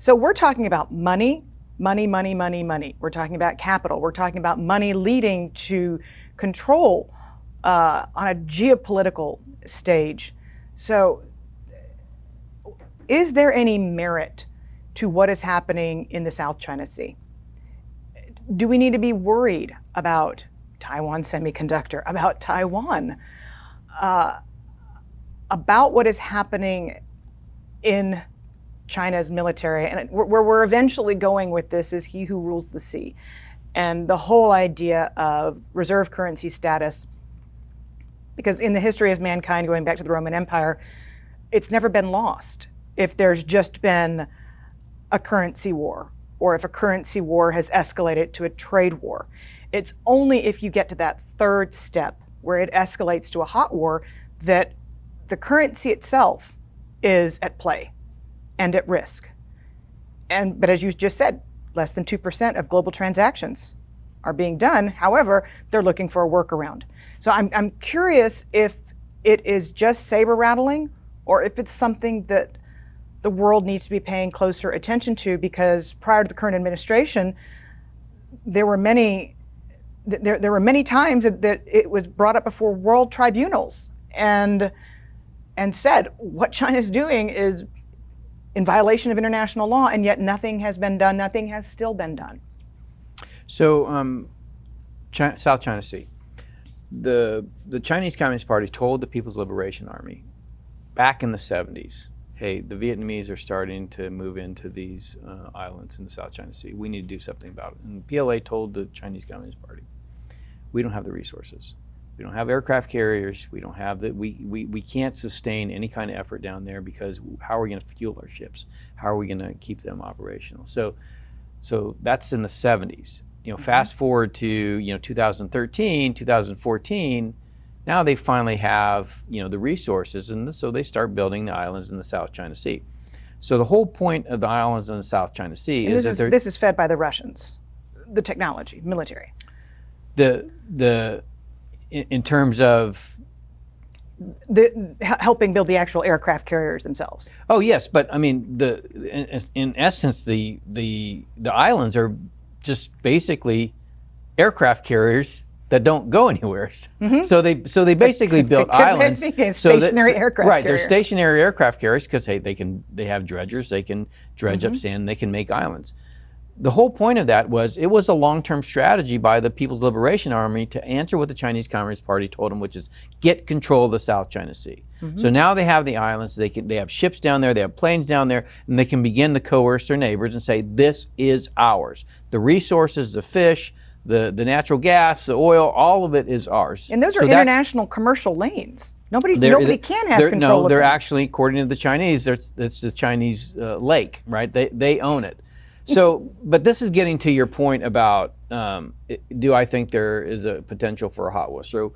So we're talking about money. We're talking about capital. We're talking about money leading to control on a geopolitical stage. So is there any merit to what is happening in the South China Sea? Do we need to be worried about Taiwan Semiconductor, about Taiwan, about what is happening in China's military? And where we're eventually going with this is he who rules the sea. And the whole idea of reserve currency status, because in the history of mankind, going back to the Roman Empire, it's never been lost if there's just been a currency war, or if a currency war has escalated to a trade war. It's only if you get to that third step where it escalates to a hot war that the currency itself is at play and at risk. But as you just said, less than 2% of global transactions are being done. However, they're looking for a workaround. So I'm curious if it is just saber rattling or if it's something that the world needs to be paying closer attention to, because prior to the current administration, there were many times that it was brought up before world tribunals and said what China's doing is in violation of international law, and yet nothing has been done. Nothing has still been done. So, South China Sea. The Chinese Communist Party told the People's Liberation Army back in the 70s, hey, the Vietnamese are starting to move into these islands in the South China Sea. We need to do something about it. And PLA told the Chinese Communist Party, we don't have the resources. We don't have aircraft carriers. We don't have we can't sustain any kind of effort down there, because how are we going to fuel our ships? How are we going to keep them operational? So that's in the 70s. Fast forward to 2013, 2014. Now they finally have the resources, and so they start building the islands in the South China Sea. So the whole point of the islands in the South China Sea is that this is fed by the Russians, the technology, military. In terms of helping build the actual aircraft carriers themselves. Oh yes, but I mean in essence the islands are just basically aircraft carriers that don't go anywhere. Mm-hmm. So they basically built islands. Stationary aircraft right, carrier. They're stationary aircraft carriers because they have dredgers, they can dredge up sand, they can make islands. The whole point of that was it was a long-term strategy by the People's Liberation Army to answer what the Chinese Communist Party told them, which is get control of the South China Sea. Mm-hmm. So now they have the islands, they have ships down there, they have planes down there, and they can begin to coerce their neighbors and say, this is ours. The resources, the fish, the natural gas, the oil, all of it is ours. And those are international commercial lanes. Nobody can have control of them. No, they're actually, according to the Chinese, it's the Chinese lake, right? They own it. So, but this is getting to your point about, do I think there is a potential for a hot war? So,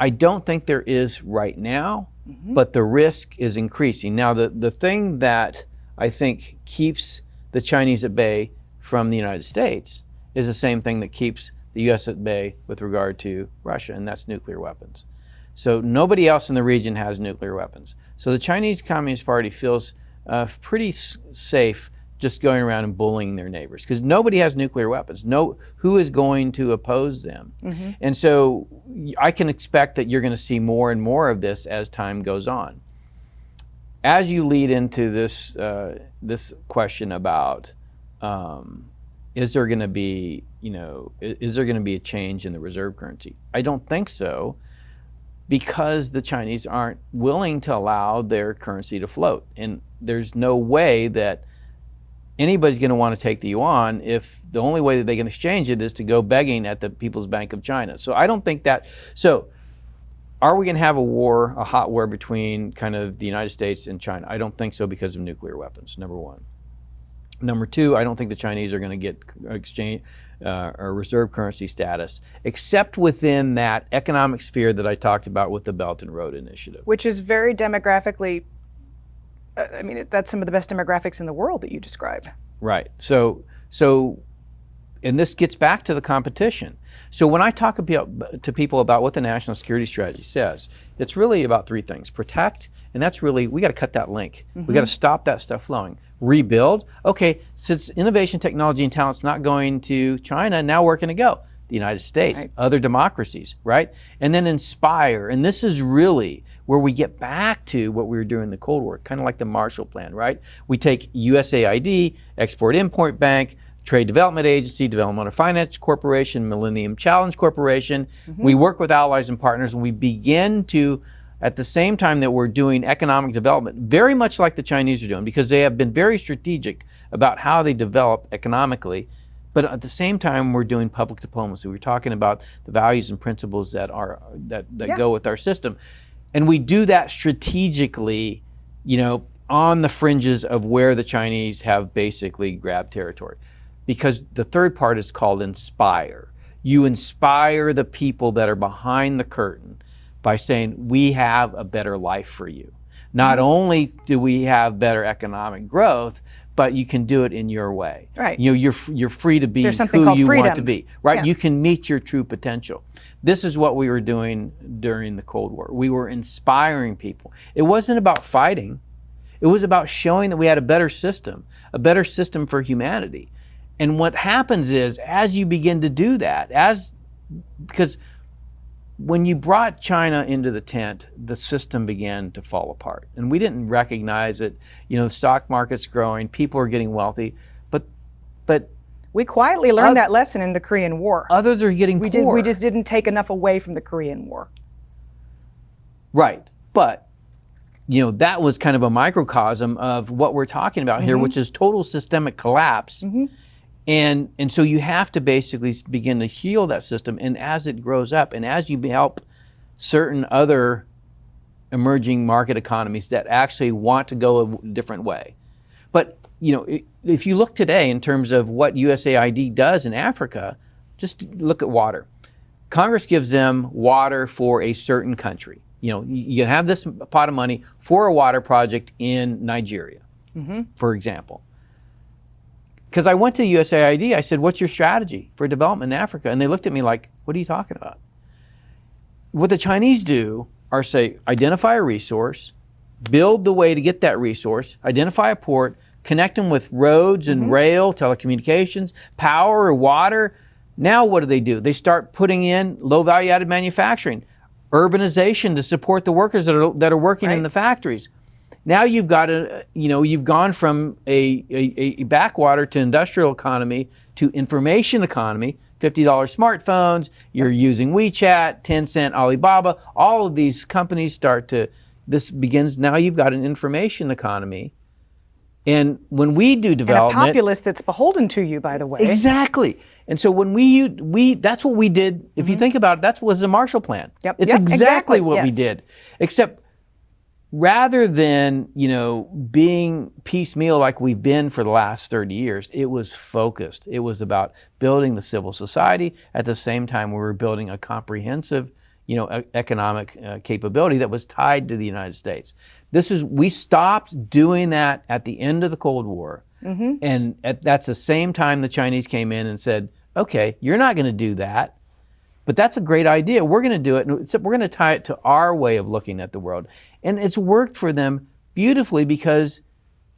I don't think there is right now, but the risk is increasing. Now, the thing that I think keeps the Chinese at bay from the United States is the same thing that keeps the U.S. at bay with regard to Russia, and that's nuclear weapons. So nobody else in the region has nuclear weapons. So the Chinese Communist Party feels pretty safe just going around and bullying their neighbors, because nobody has nuclear weapons. Who is going to oppose them? Mm-hmm. And so I can expect that you're going to see more and more of this as time goes on. As you lead into this question about is there going to be a change in the reserve currency? I don't think so, because the Chinese aren't willing to allow their currency to float. And there's no way that anybody's going to want to take the yuan if the only way that they can exchange it is to go begging at the People's Bank of China. So I don't think that. So are we going to have a hot war between kind of the United States and China? I don't think so, because of nuclear weapons, number one. Number two, I don't think the Chinese are going to get exchange or reserve currency status, except within that economic sphere that I talked about with the Belt and Road Initiative. Which is very demographically, that's some of the best demographics in the world that you describe. Right. So and this gets back to the competition. So when I talk to people about what the national security strategy says, it's really about three things. Protect, and that's really, we got to cut that link. We got to stop that stuff flowing. Rebuild, okay, since innovation, technology, and talent's not going to China, now where can it go? The United States, right. Other democracies, right? And then inspire, and this is really where we get back to what we were doing in the Cold War, kind of like the Marshall Plan, right? We take USAID, Export-Import Bank, Trade Development Agency, Developmental Finance Corporation, Millennium Challenge Corporation. We work with allies and partners, and we begin to, at the same time that we're doing economic development, very much like the Chinese are doing, because they have been very strategic about how they develop economically. But at the same time, we're doing public diplomacy. We're talking about the values and principles that go with our system. And we do that strategically, on the fringes of where the Chinese have basically grabbed territory. Because the third part is called inspire. You inspire the people that are behind the curtain by saying, we have a better life for you. Not only do we have better economic growth, but you can do it in your way. Right. You're free to be There's something who called you freedom. want to be. Right. Yeah. You can meet your true potential. This is what we were doing during the Cold War. We were inspiring people. It wasn't about fighting. It was about showing that we had a better system for humanity. And what happens is, as you begin to do that, because when you brought China into the tent, the system began to fall apart. And we didn't recognize it. The stock market's growing, people are getting wealthy, but we quietly learned that lesson in the Korean War. Others are getting poor. We just didn't take enough away from the Korean War. Right, but that was kind of a microcosm of what we're talking about here, which is total systemic collapse. And so you have to basically begin to heal that system, and as it grows up, and as you help certain other emerging market economies that actually want to go a different way. But if you look today in terms of what USAID does in Africa, just look at water. Congress gives them water for a certain country. You can have this pot of money for a water project in Nigeria, for example. Because I went to USAID, I said, what's your strategy for development in Africa? And they looked at me like, what are you talking about? What the Chinese do are say, identify a resource, build the way to get that resource, identify a port, connect them with roads and rail, telecommunications, power, water. Now what do? They start putting in low value added manufacturing, urbanization to support the workers that are working in the factories. Now you've got you've gone from a backwater to industrial economy to information economy, $50 smartphones, you're using WeChat, Tencent, Alibaba, all of these companies this begins, now you've got an information economy. And when we do development— And a populace that's beholden to you, by the way. Exactly. And so when we that's what we did, if you think about it, that was the Marshall Plan. Yep. It's Yep, exactly what we yes. did. Except rather than, being piecemeal like we've been for the last 30 years, it was focused. It was about building the civil society. At the same time, we were building a comprehensive, economic capability that was tied to the United States. We stopped doing that at the end of the Cold War. And that's the same time the Chinese came in and said, okay, you're not going to do that. But that's a great idea. We're going to do it, and we're going to tie it to our way of looking at the world. And it's worked for them beautifully because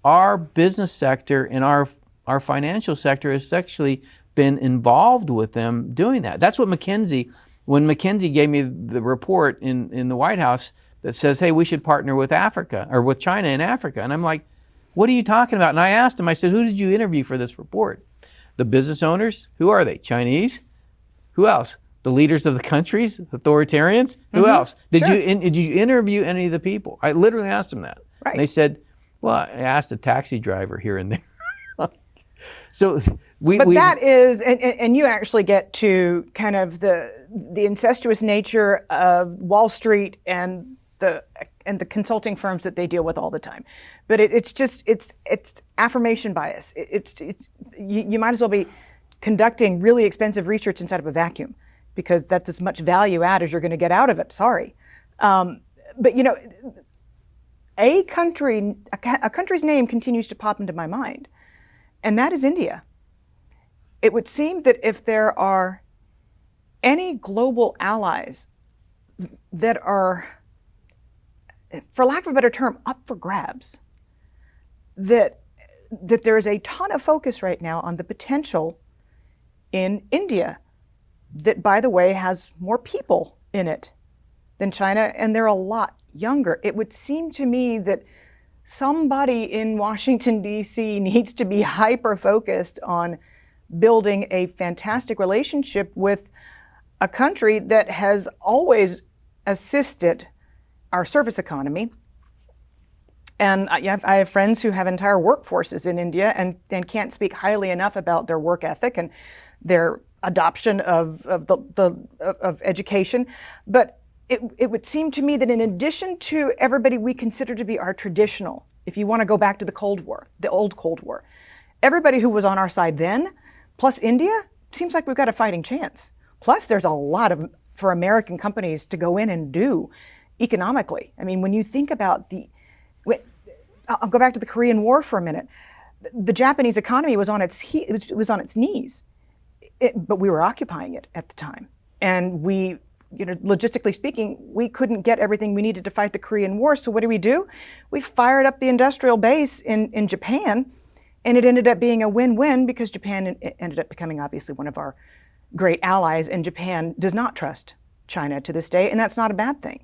our business sector and our financial sector has actually been involved with them doing that. That's what when McKinsey gave me the report in the White House that says, hey, we should partner with Africa, or with China in Africa. And I'm like, what are you talking about? And I asked him, I said, who did you interview for this report? The business owners? Who are they? Chinese? Who else? The leaders of the countries, authoritarians. Who else? Did you interview any of the people? I literally asked them that. Right. And they said, well, I asked a taxi driver here and there. So that is, and you actually get to kind of the incestuous nature of Wall Street and the consulting firms that they deal with all the time. But it's affirmation bias. You might as well be conducting really expensive research inside of a vacuum, because that's as much value add as you're going to get out of it. Sorry. But a country's name continues to pop into my mind, and that is India. it would seem that if there are any global allies that are, for lack of a better term, up for grabs, that there is a ton of focus right now on the potential in India, that, by the way, has more people in it than China, and they're a lot younger. It would seem to me that somebody in Washington, D.C. needs to be hyper-focused on building a fantastic relationship with a country that has always assisted our service economy. And I have friends who have entire workforces in India and can't speak highly enough about their work ethic and their adoption of education. But it would seem to me that in addition to everybody we consider to be our traditional, if you want to go back to the Cold War, the old Cold War, everybody who was on our side then, plus India, seems like we've got a fighting chance. Plus, there's a lot for American companies to go in and do economically. I mean, when you think about I'll go back to the Korean War for a minute. The Japanese economy was on its knees, but we were occupying it at the time, and we, logistically speaking, we couldn't get everything we needed to fight the Korean War. So what do? We fired up the industrial base in Japan, and it ended up being a win-win because Japan ended up becoming obviously one of our great allies, and Japan does not trust China to this day, and that's not a bad thing.